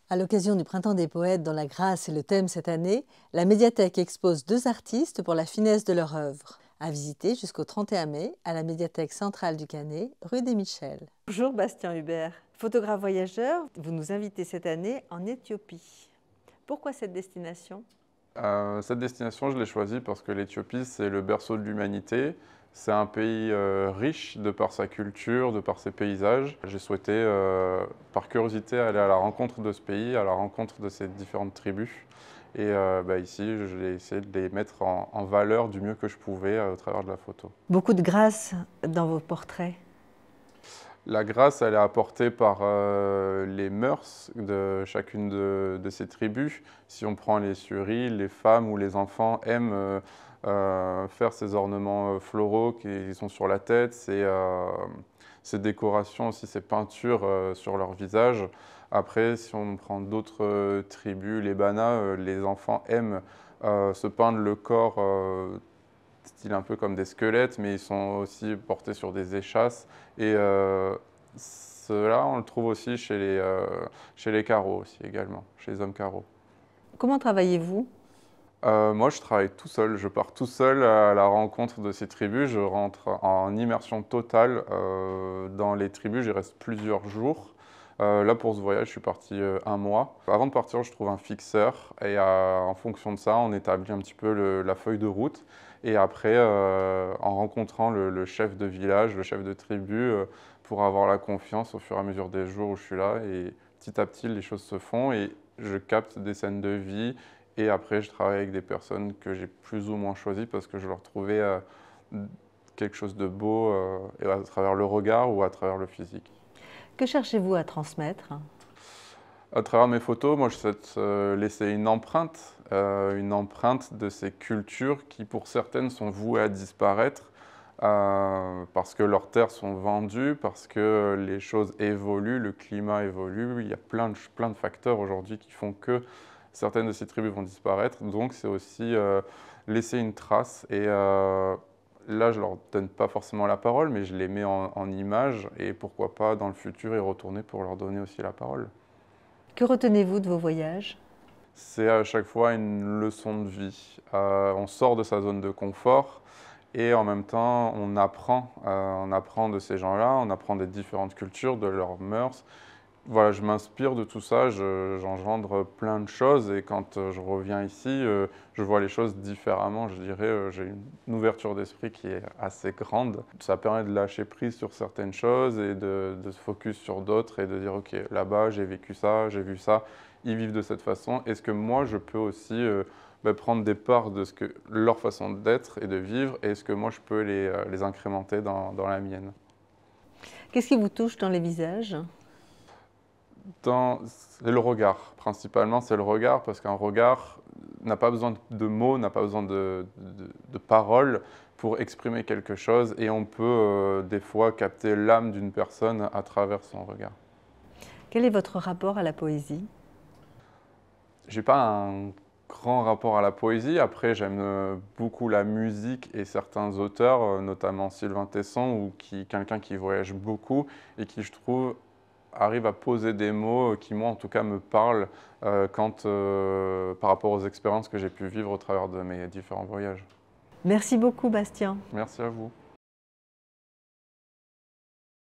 À l'occasion du Printemps des poètes dont la grâce est le thème cette année, la médiathèque expose 2 artistes pour la finesse de leur œuvre. À visiter jusqu'au 31 mai à la médiathèque centrale du Canet, rue des Michels. Bonjour Bastien Hubert, photographe voyageur, vous nous invitez cette année en Éthiopie. Pourquoi cette destination? Cette destination, je l'ai choisie parce que l'Éthiopie, c'est le berceau de l'humanité. C'est un pays riche de par sa culture, de par ses paysages. J'ai souhaité, par curiosité, aller à la rencontre de ce pays, à la rencontre de ces différentes tribus. Et ici, je l'ai essayé de les mettre en valeur du mieux que je pouvais au travers de la photo. Beaucoup de grâce dans vos portraits. La grâce, elle est apportée par les mœurs de chacune de ces tribus. Si on prend les Suris, les femmes ou les enfants aiment faire ces ornements floraux qui sont sur la tête, ces décorations aussi, ces peintures sur leur visage. Après, si on prend d'autres tribus, les Bana, les enfants aiment se peindre le corps style un peu comme des squelettes, mais ils sont aussi portés sur des échasses. Et cela, on le trouve aussi chez les Karo aussi également, chez les hommes Karo. Comment travaillez-vous? Moi, je travaille tout seul. Je pars tout seul à la rencontre de ces tribus. Je rentre en immersion totale dans les tribus. J'y reste plusieurs jours. Là, pour ce voyage, je suis parti 1 mois. Avant de partir, je trouve un fixeur et en fonction de ça, on établit un petit peu la feuille de route. Et après, en rencontrant le chef de village, le chef de tribu, pour avoir la confiance au fur et à mesure des jours où je suis là. Et petit à petit, les choses se font et je capte des scènes de vie. Et après, je travaille avec des personnes que j'ai plus ou moins choisies parce que je leur trouvais quelque chose de beau et à travers le regard ou à travers le physique. Que cherchez-vous à transmettre? À travers mes photos, moi, je souhaite laisser une empreinte de ces cultures qui, pour certaines, sont vouées à disparaître parce que leurs terres sont vendues, parce que les choses évoluent, le climat évolue. Il y a plein de facteurs aujourd'hui qui font que certaines de ces tribus vont disparaître. Donc, c'est aussi laisser une trace. Et là, je ne leur donne pas forcément la parole, mais je les mets en image. Et pourquoi pas, dans le futur, y retourner pour leur donner aussi la parole. Que retenez-vous de vos voyages? C'est à chaque fois une leçon de vie. On sort de sa zone de confort et en même temps, on apprend de ces gens-là, on apprend des différentes cultures, de leurs mœurs. Voilà, je m'inspire de tout ça, j'engendre plein de choses et quand je reviens ici, je vois les choses différemment. Je dirais, j'ai une ouverture d'esprit qui est assez grande. Ça permet de lâcher prise sur certaines choses et de se focus sur d'autres et de dire, OK, là-bas, j'ai vécu ça, j'ai vu ça, ils vivent de cette façon. Est-ce que moi, je peux aussi prendre des parts de leur façon d'être et de vivre et est-ce que moi, je peux les incrémenter dans la mienne? Qu'est-ce qui vous touche dans les visages? C'est le regard, principalement c'est le regard, parce qu'un regard n'a pas besoin de mots, n'a pas besoin de paroles pour exprimer quelque chose et on peut des fois capter l'âme d'une personne à travers son regard. Quel est votre rapport à la poésie? J'ai pas un grand rapport à la poésie, après j'aime beaucoup la musique et certains auteurs, notamment Sylvain Tesson, ou quelqu'un qui voyage beaucoup et qui je trouve arrive à poser des mots qui, moi, en tout cas, me parlent par rapport aux expériences que j'ai pu vivre au travers de mes différents voyages. Merci beaucoup Bastien. Merci à vous.